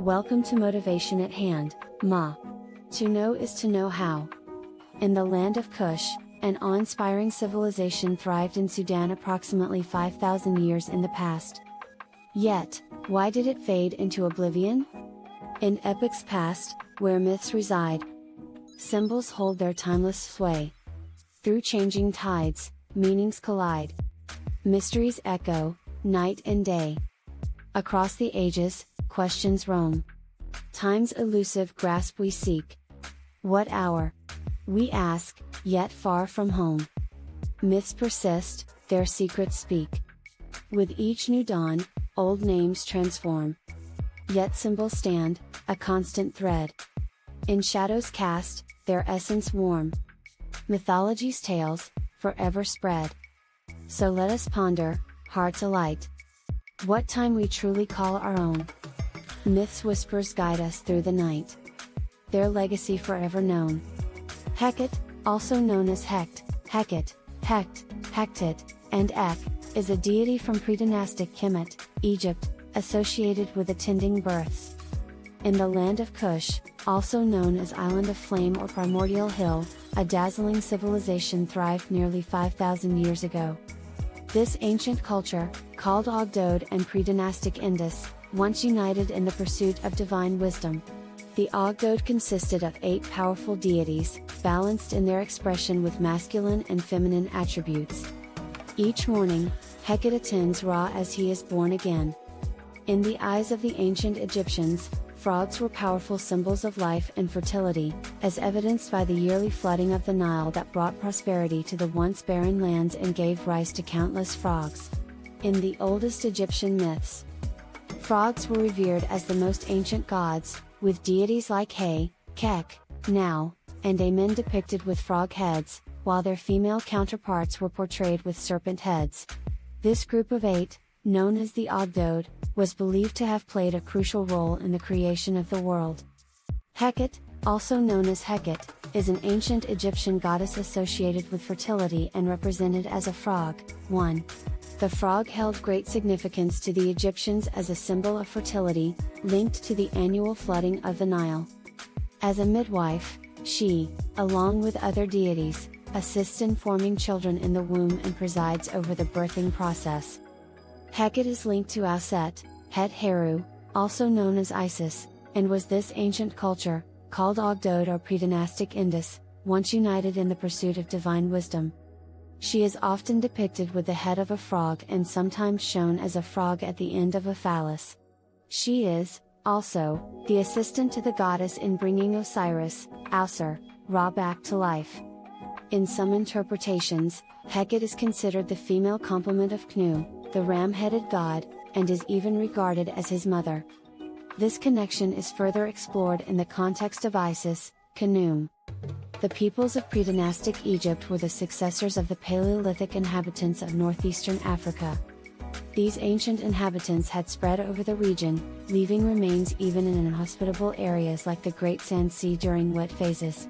Welcome to Motivation at Hand, Ma. To know is to know how. In the land of Kush, an awe-inspiring civilization thrived in Sudan approximately 5,000 years in the past. Yet, why did it fade into oblivion? In epochs past, where myths reside, symbols hold their timeless sway. Through changing tides, meanings collide. Mysteries echo, night and day. Across the ages, questions roam. Time's elusive grasp we seek. What hour? We ask, yet far from home. Myths persist, their secrets speak. With each new dawn, old names transform. Yet symbols stand, a constant thread. In shadows cast, their essence warm. Mythology's tales, forever spread. So let us ponder, hearts alight. What time we truly call our own. Myths' whispers guide us through the night. Their legacy forever known. Hecate, also known as Hecht, Hecate, Hecht, Hecate, and Ek, is a deity from PreDynastic Kemet, Egypt, associated with attending births. In the land of Kush, also known as Island of Flame or Primordial Hill, a dazzling civilization thrived nearly 5,000 years ago. This ancient culture, called Ogdode and PreDynastic Indus, once united in the pursuit of divine wisdom. The Ogdode consisted of 8 powerful deities, balanced in their expression with masculine and feminine attributes. Each morning, Hecate attends Ra as he is born again. In the eyes of the ancient Egyptians, frogs were powerful symbols of life and fertility, as evidenced by the yearly flooding of the Nile that brought prosperity to the once barren lands and gave rise to countless frogs. In the oldest Egyptian myths, frogs were revered as the most ancient gods, with deities like He, Kek, Now, and Amen depicted with frog heads, while their female counterparts were portrayed with serpent heads. This group of 8, known as the Ogdode, was believed to have played a crucial role in the creation of the world. Hecate, also known as Hecate, is an ancient Egyptian goddess associated with fertility and represented as a frog. 1. The frog held great significance to the Egyptians as a symbol of fertility, linked to the annual flooding of the Nile. As a midwife, she, along with other deities, assists in forming children in the womb and presides over the birthing process. Hecate is linked to Auset, Het Heru, also known as Isis, and was this ancient culture, called Ogdode or PreDynastic Indus, once united in the pursuit of divine wisdom. She is often depicted with the head of a frog and sometimes shown as a frog at the end of a phallus. She is, also, the assistant to the goddess in bringing Osiris, Ausur, Ra back to life. In some interpretations, Hecate is considered the female complement of Khnu, the ram-headed god, and is even regarded as his mother. This connection is further explored in the context of Isis, Khnum. The peoples of PreDynastic Egypt were the successors of the Paleolithic inhabitants of northeastern Africa. These ancient inhabitants had spread over the region, leaving remains even in inhospitable areas like the Great Sand Sea during wet phases.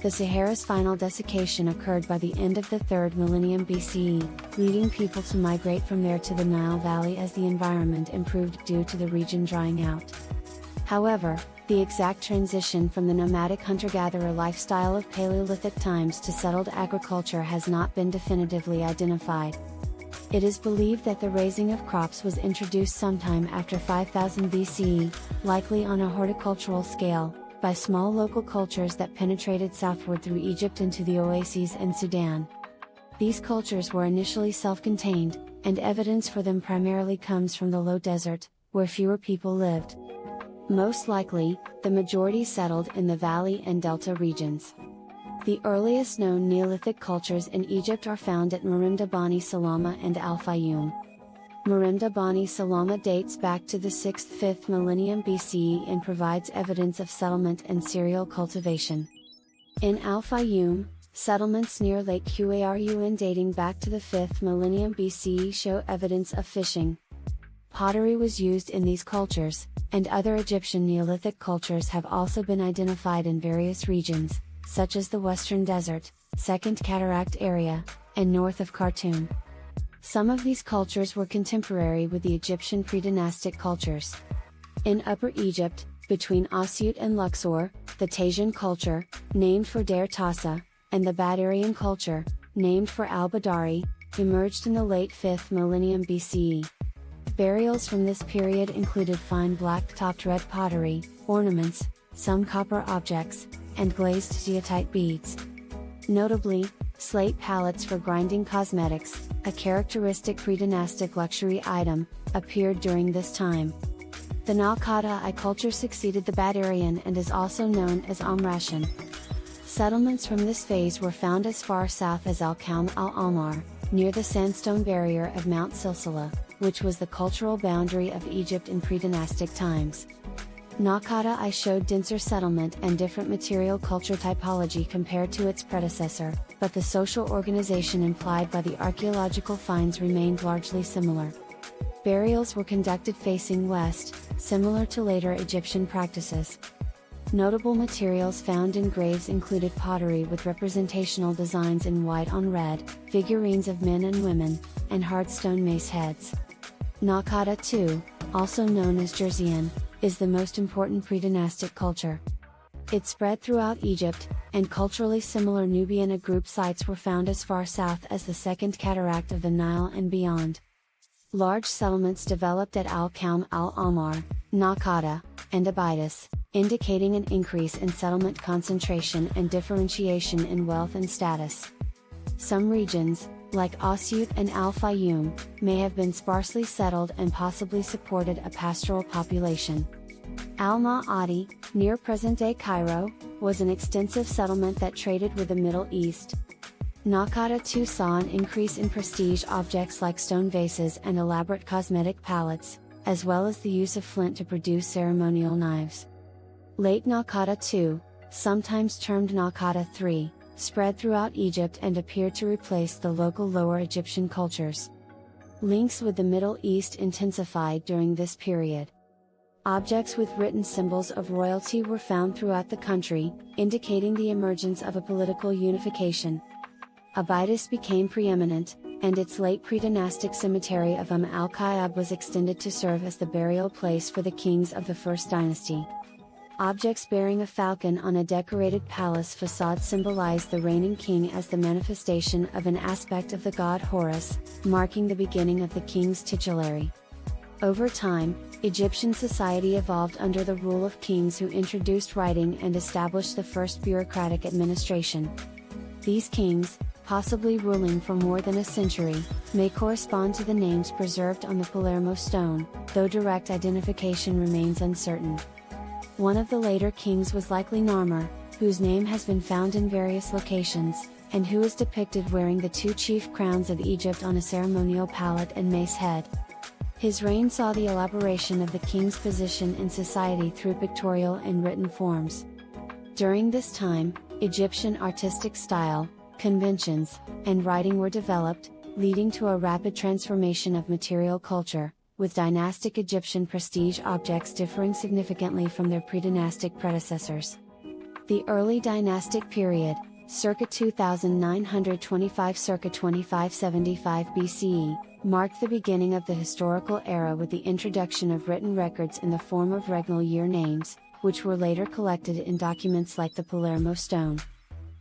The Sahara's final desiccation occurred by the end of the 3rd millennium BCE, leading people to migrate from there to the Nile Valley as the environment improved due to the region drying out. However, the exact transition from the nomadic hunter-gatherer lifestyle of Paleolithic times to settled agriculture has not been definitively identified. It is believed that the raising of crops was introduced sometime after 5000 BCE, likely on a horticultural scale, by small local cultures that penetrated southward through Egypt into the oases and Sudan. These cultures were initially self-contained, and evidence for them primarily comes from the low desert, where fewer people lived. Most likely, the majority settled in the valley and delta regions. The earliest known Neolithic cultures in Egypt are found at Merimda Bani Salama and Al Fayoum. Merimda Bani Salama dates back to the 6th-5th millennium BCE and provides evidence of settlement and cereal cultivation. In Al Fayoum, settlements near Lake Qarun dating back to the 5th millennium BCE show evidence of fishing. Pottery was used in these cultures, and other Egyptian Neolithic cultures have also been identified in various regions, such as the Western Desert, Second Cataract area, and north of Khartoum. Some of these cultures were contemporary with the Egyptian PreDynastic cultures. In Upper Egypt, between Asyut and Luxor, the Tasian culture, named for Der Tasa, and the Badarian culture, named for al-Badari, emerged in the late 5th millennium BCE. Burials from this period included fine black-topped red pottery, ornaments, some copper objects, and glazed zeolite beads. Notably, slate palettes for grinding cosmetics, a characteristic pre-dynastic luxury item, appeared during this time. The Naqada I culture succeeded the Badarian and is also known as Amrashan. Settlements from this phase were found as far south as Al-Kaum al-Almar, near the sandstone barrier of Mount Silsila, which was the cultural boundary of Egypt in pre-dynastic times. Naqada I showed denser settlement and different material culture typology compared to its predecessor, but the social organization implied by the archaeological finds remained largely similar. Burials were conducted facing west, similar to later Egyptian practices. Notable materials found in graves included pottery with representational designs in white on red, figurines of men and women, and hard stone mace heads. Naqada II, also known as Jersean, is the most important pre-dynastic culture. It spread throughout Egypt, and culturally similar Nubian group sites were found as far south as the Second Cataract of the Nile and beyond. Large settlements developed at Al-Kaum al-Almar, Naqada, and Abydos, indicating an increase in settlement concentration and differentiation in wealth and status. Some regions, like Asyut and Al-Fayoum, may have been sparsely settled and possibly supported a pastoral population. Al-Ma'adi, near present-day Cairo, was an extensive settlement that traded with the Middle East. Naqada II saw an increase in prestige objects like stone vases and elaborate cosmetic palettes, as well as the use of flint to produce ceremonial knives. Late Naqada II, sometimes termed Naqada III, spread throughout Egypt and appeared to replace the local Lower Egyptian cultures. Links with the Middle East intensified during this period. Objects with written symbols of royalty were found throughout the country, indicating the emergence of a political unification. Abydos became preeminent, and its late pre-dynastic cemetery of al-Khayyab was extended to serve as the burial place for the kings of the First Dynasty. Objects bearing a falcon on a decorated palace facade symbolize the reigning king as the manifestation of an aspect of the god Horus, marking the beginning of the king's titulary. Over time, Egyptian society evolved under the rule of kings who introduced writing and established the first bureaucratic administration. These kings, possibly ruling for more than a century, may correspond to the names preserved on the Palermo stone, though direct identification remains uncertain. One of the later kings was likely Narmer, whose name has been found in various locations, and who is depicted wearing the two chief crowns of Egypt on a ceremonial palette and mace head. His reign saw the elaboration of the king's position in society through pictorial and written forms. During this time, Egyptian artistic style, conventions, and writing were developed, leading to a rapid transformation of material culture, with dynastic Egyptian prestige objects differing significantly from their pre-dynastic predecessors. The early dynastic period, circa 2925–circa 2575 BCE, marked the beginning of the historical era with the introduction of written records in the form of regnal year names, which were later collected in documents like the Palermo stone.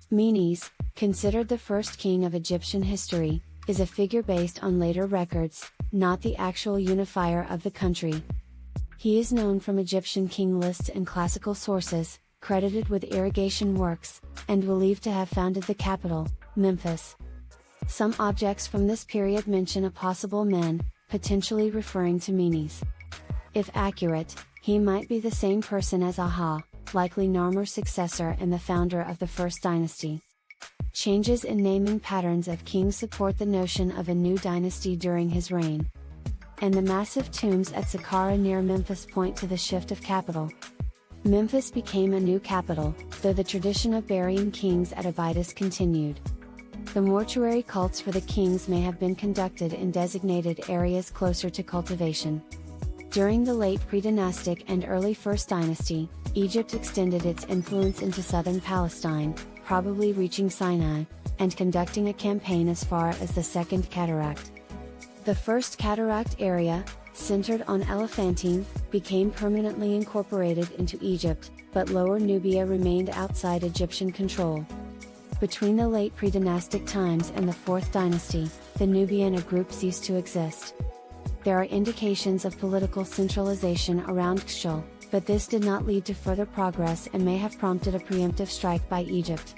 Menes, considered the first king of Egyptian history, is a figure based on later records, not the actual unifier of the country. He is known from Egyptian king lists and classical sources, credited with irrigation works, and believed to have founded the capital, Memphis. Some objects from this period mention a possible men, potentially referring to Menes. If accurate, he might be the same person as Aha, likely Narmer's successor and the founder of the First Dynasty. Changes in naming patterns of kings support the notion of a new dynasty during his reign. And the massive tombs at Saqqara near Memphis point to the shift of capital. Memphis became a new capital, though the tradition of burying kings at Abydos continued. The mortuary cults for the kings may have been conducted in designated areas closer to cultivation. During the late pre-dynastic and early First Dynasty, Egypt extended its influence into southern Palestine, probably reaching Sinai, and conducting a campaign as far as the Second Cataract. The First Cataract area, centered on Elephantine, became permanently incorporated into Egypt, but Lower Nubia remained outside Egyptian control. Between the late pre-dynastic times and the 4th dynasty, the Nubian group ceased to exist. There are indications of political centralization around Kshul, but this did not lead to further progress and may have prompted a preemptive strike by Egypt.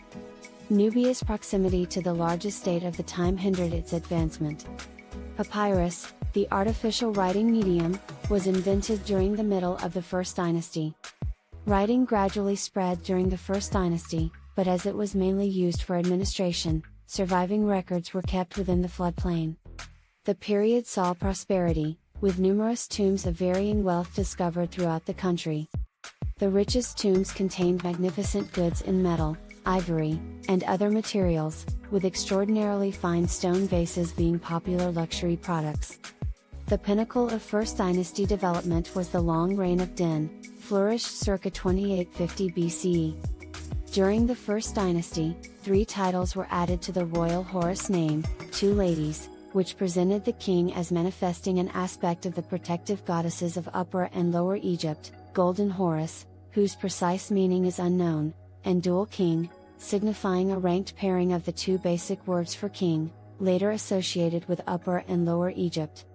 Nubia's proximity to the largest state of the time hindered its advancement. Papyrus, the artificial writing medium, was invented during the middle of the 1st dynasty. Writing gradually spread during the 1st dynasty, but as it was mainly used for administration, surviving records were kept within the floodplain. The period saw prosperity, with numerous tombs of varying wealth discovered throughout the country. The richest tombs contained magnificent goods in metal, ivory, and other materials, with extraordinarily fine stone vases being popular luxury products. The pinnacle of 1st dynasty development was the long reign of Din, flourished circa 2850 BCE. During the 1st dynasty, 3 titles were added to the royal Horus name, 2 ladies, which presented the king as manifesting an aspect of the protective goddesses of Upper and Lower Egypt, Golden Horus, whose precise meaning is unknown, and Dual King, signifying a ranked pairing of the 2 basic words for king, later associated with Upper and Lower Egypt.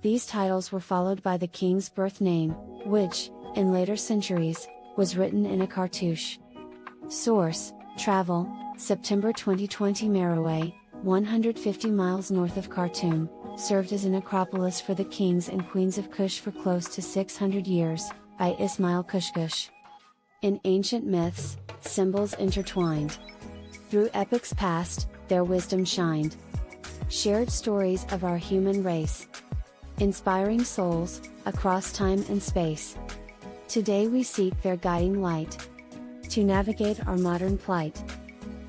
These titles were followed by the king's birth name, which, in later centuries, was written in a cartouche. Source: Travel, September 2020. Meroe, 150 miles north of Khartoum, served as a necropolis for the kings and queens of Kush for close to 600 years, by Ismail Kushkush. In ancient myths, symbols intertwined. Through epochs past, their wisdom shined. Shared stories of our human race. Inspiring souls, across time and space. Today we seek their guiding light. To navigate our modern plight.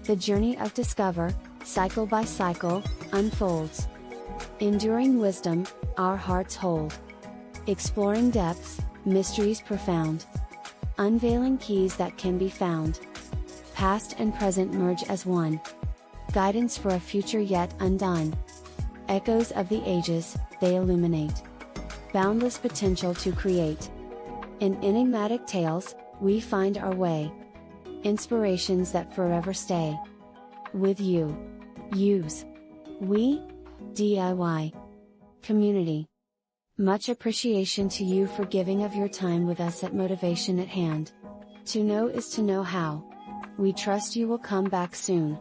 The journey of discover, cycle by cycle, unfolds. Enduring wisdom, our hearts hold. Exploring depths, mysteries profound. Unveiling keys that can be found. Past and present merge as one. Guidance for a future yet undone. Echoes of the ages, they illuminate. Boundless potential to create. In enigmatic tales, we find our way. Inspirations that forever stay. With you. Use. We. DIY. Community. Much appreciation to you for giving of your time with us at Motivation at Hand. To know is to know how. We trust you will come back soon.